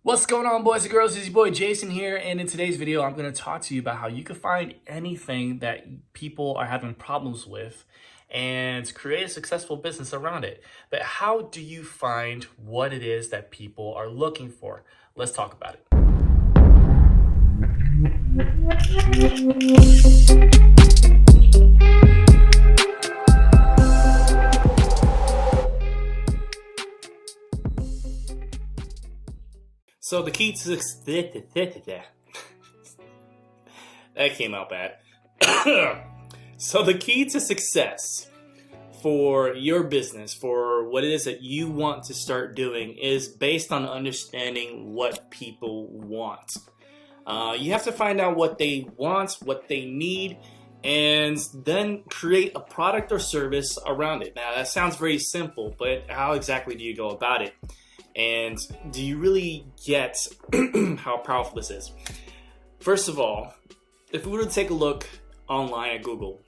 What's going on, boys and girls? It's your boy Jason here, and in today's video I'm going to talk to you about how you can find anything that people are having problems with and create a successful business around it. But how do you find what it is that people are looking for? Let's talk about it. So the key to that came out bad. So the key to success for your business, for what it is that you want to start doing, is based on understanding what people want. You have to find out what they want, what they need, and then create a product or service around it. Now that sounds very simple, but how exactly do you go about it? And do you really get how powerful this is? First of all, if we were to take a look online at Google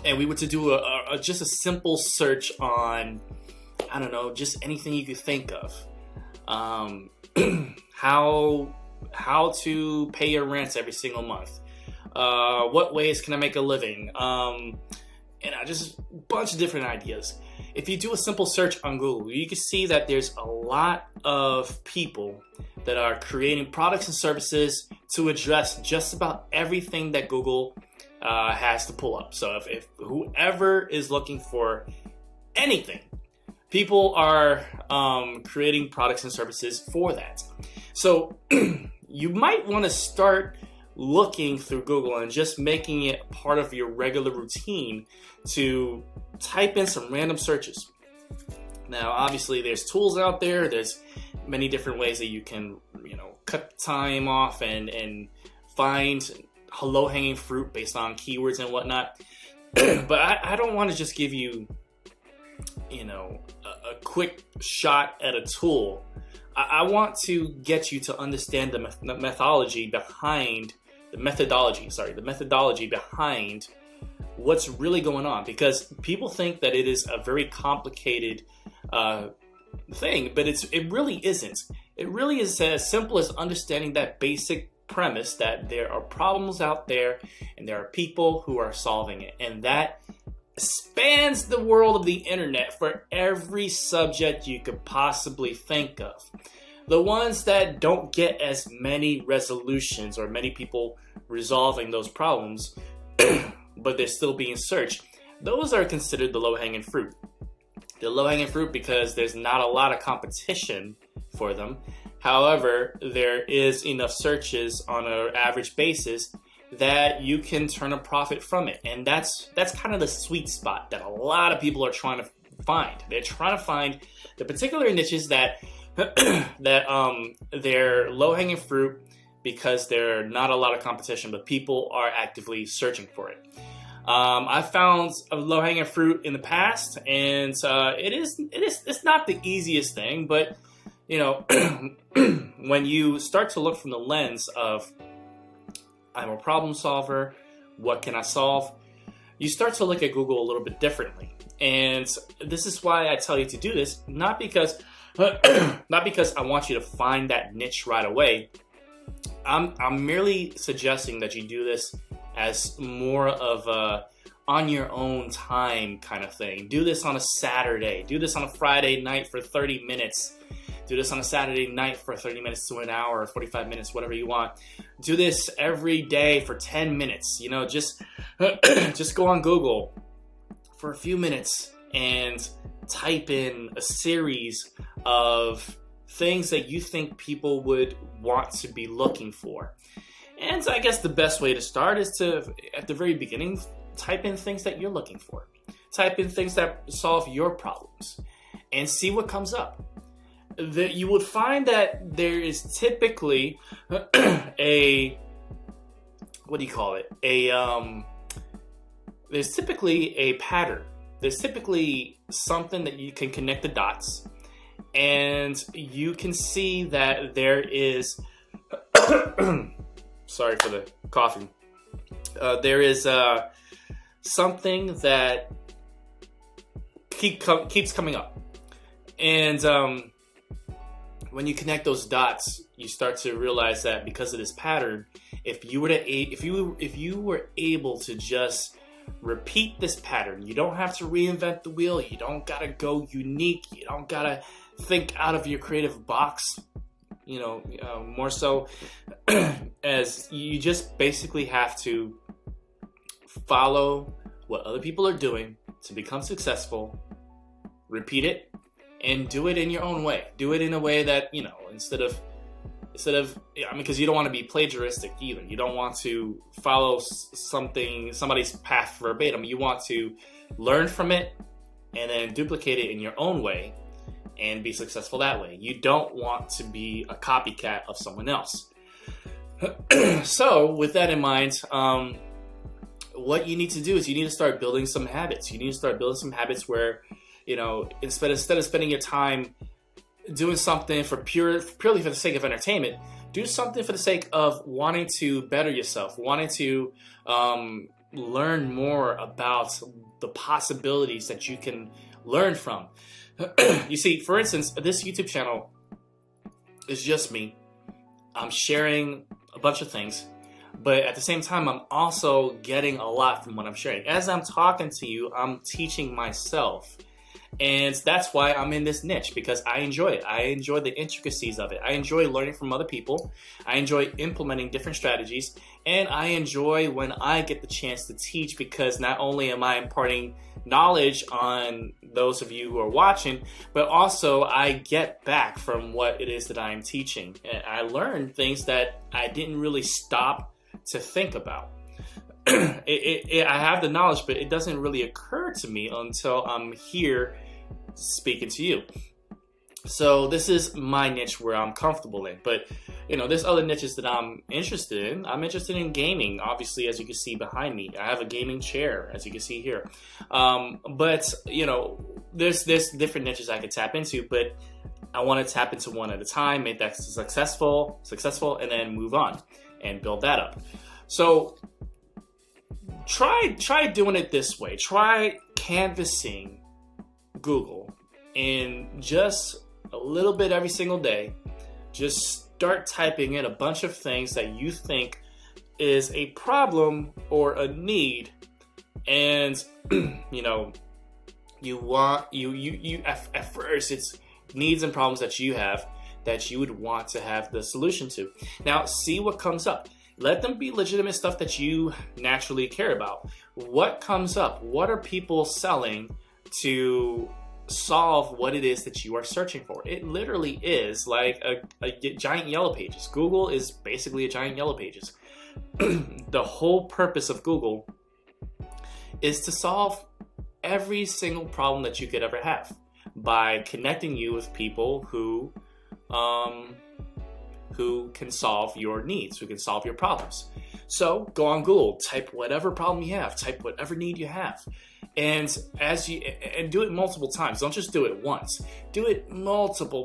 and we were to do just a simple search on, I don't know, just anything you could think of, how to pay your rent every single month, what ways can I make a living, just a bunch of different ideas. If you do a simple search on Google, you can see that there's a lot of people that are creating products and services to address just about everything that Google has to pull up. So if whoever is looking for anything, people are creating products and services for that. So you might want to start looking through Google and just making it part of your regular routine to type in some random searches. Now, obviously, there's tools out there. There's many different ways that you can, cut time off and find low-hanging fruit based on keywords and whatnot. But I don't want to just give you, a quick shot at a tool. I want to get you to understand the methodology behind what's really going on, because people think that it is a very complicated thing, but it really isn't. It really is as simple as understanding that basic premise that there are problems out there and there are people who are solving it, and that spans the world of the internet for every subject you could possibly think of. The ones that don't get as many resolutions or many people resolving those problems, but they're still being searched, those are considered the low-hanging fruit. They're low-hanging fruit because there's not a lot of competition for them. However, there is enough searches on an average basis that you can turn a profit from it. And that's kind of the sweet spot that a lot of people are trying to find. They're trying to find the particular niches that they're low-hanging fruit because there's not a lot of competition, but people are actively searching for it. I found a low-hanging fruit in the past, and it's not the easiest thing, but when you start to look from the lens of I'm a problem solver, what can I solve? You start to look at Google a little bit differently. And this is why I tell you to do this, not because I want you to find that niche right away. I'm merely suggesting that you do this as more of a on your own time kind of thing. Do this on a Saturday. Do this on a Friday night for 30 minutes. Do this on a Saturday night for 30 minutes to an hour or 45 minutes, whatever you want. Do this every day for 10 minutes. Just go on Google for a few minutes and type in a series of things that you think people would want to be looking for. And so I guess the best way to start is to, at the very beginning, type in things that you're looking for. Type in things that solve your problems and see what comes up. You would find that there is typically there's typically a pattern. There's typically something that you can connect the dots, and you can see that there is sorry for the coughing. There is something that keeps coming up, and when you connect those dots, you start to realize that because of this pattern, if you were able to just repeat this pattern, you don't have to reinvent the wheel. You don't gotta go unique. You don't gotta think out of your creative box. More so as you just basically have to follow what other people are doing to become successful, repeat it, and do it in your own way. Do it in a way that, instead of, because you don't want to be plagiaristic either. You don't want to follow somebody's path verbatim. You want to learn from it and then duplicate it in your own way and be successful that way. You don't want to be a copycat of someone else. So with that in mind, what you need to do is you need to start building some habits. You need to start building some habits where, instead of spending your time doing something purely for the sake of entertainment, do something for the sake of wanting to better yourself, wanting to learn more about the possibilities that you can learn from. You see, for instance, this YouTube channel is just me. I'm sharing a bunch of things, but at the same time, I'm also getting a lot from what I'm sharing. As I'm talking to you, I'm teaching myself. And that's why I'm in this niche, because I enjoy it. I enjoy the intricacies of it. I enjoy learning from other people. I enjoy implementing different strategies. And I enjoy when I get the chance to teach, because not only am I imparting knowledge on those of you who are watching, but also I get back from what it is that I am teaching. And I learn things that I didn't really stop to think about. I have the knowledge, but it doesn't really occur to me until I'm here speaking to you. So this is my niche where I'm comfortable in. But there's other niches that I'm interested in. I'm interested in gaming, obviously, as you can see behind me. I have a gaming chair, as you can see here. But there's different niches I could tap into, but I want to tap into one at a time, make that successful, and then move on and build that up. So try doing it this way. Try canvassing Google in just a little bit every single day. Just start typing in a bunch of things that you think is a problem or a need, and you want at first it's needs and problems that you have that you would want to have the solution to. Now see what comes up. Let them be legitimate stuff that you naturally care about. What comes up? What are people selling to solve what it is that you are searching for? It literally is like a giant yellow pages. Google is basically a giant yellow pages. The whole purpose of Google is to solve every single problem that you could ever have by connecting you with people who can solve your needs, who can solve your problems. So go on Google, type whatever problem you have, type whatever need you have, and do it multiple times. Don't just do it once. Do it multiple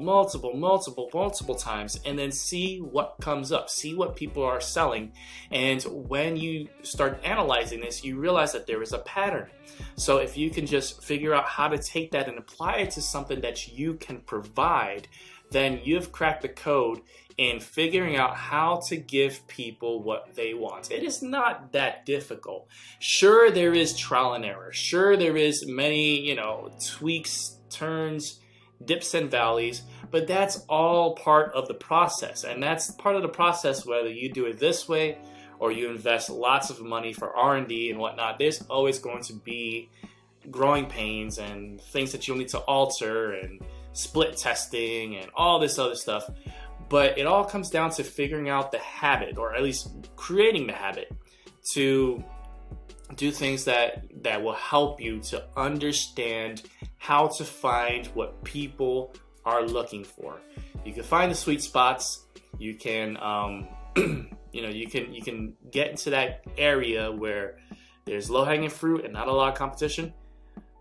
times, and then see what comes up. See what people are selling, and when you start analyzing this, you realize that there is a pattern. So if you can just figure out how to take that and apply it to something that you can provide, then you've cracked the code in figuring out how to give people what they want. It is not that difficult. Sure, there is trial and error. Sure, there is many, tweaks, turns, dips and valleys, but that's all part of the process. And that's part of the process whether you do it this way or you invest lots of money for R&D and whatnot. There's always going to be growing pains and things that you'll need to alter and split testing and all this other stuff. But it all comes down to figuring out the habit, or at least creating the habit to do things that will help you to understand how to find what people are looking for. You can find the sweet spots. You can, you can get into that area where there's low-hanging fruit and not a lot of competition.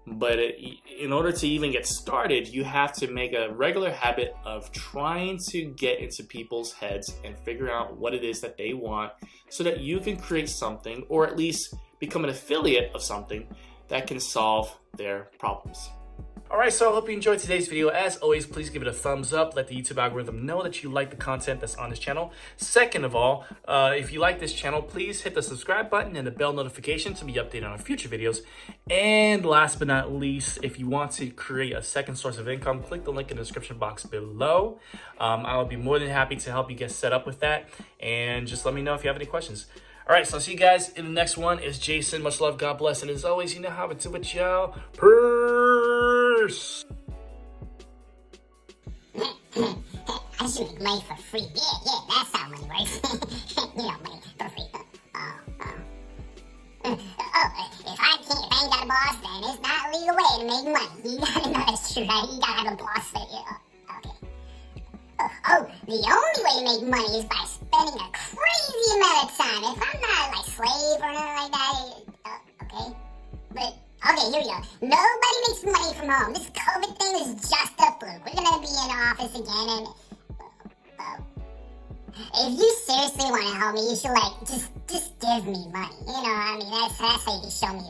But in order to even get started, you have to make a regular habit of trying to get into people's heads and figure out what it is that they want so that you can create something, or at least become an affiliate of something that can solve their problems. Alright, so I hope you enjoyed today's video. As always, please give it a thumbs up. Let the YouTube algorithm know that you like the content that's on this channel. Second of all, if you like this channel, please hit the subscribe button and the bell notification to be updated on our future videos. And last but not least, if you want to create a second source of income, click the link in the description box below. I will be more than happy to help you get set up with that. And just let me know if you have any questions. All right, so I'll see you guys in the next one. It's Jason. Much love. God bless. And as always, you know how to do it, y'all. Peace. I should make money for free. Yeah, that's how money works. Money for free. If I ain't got a boss, then it's not a legal way to make money. You gotta know that's true, right? You gotta have a boss that okay. The only way to make money is by spending a crazy amount of time. If I'm not like slave or anything like that, okay. But okay, here we go. Nobody makes money from home. This COVID thing is just a fluke. We're gonna be in office again, and if you seriously want to help me, you should just give me money. That's how you can show me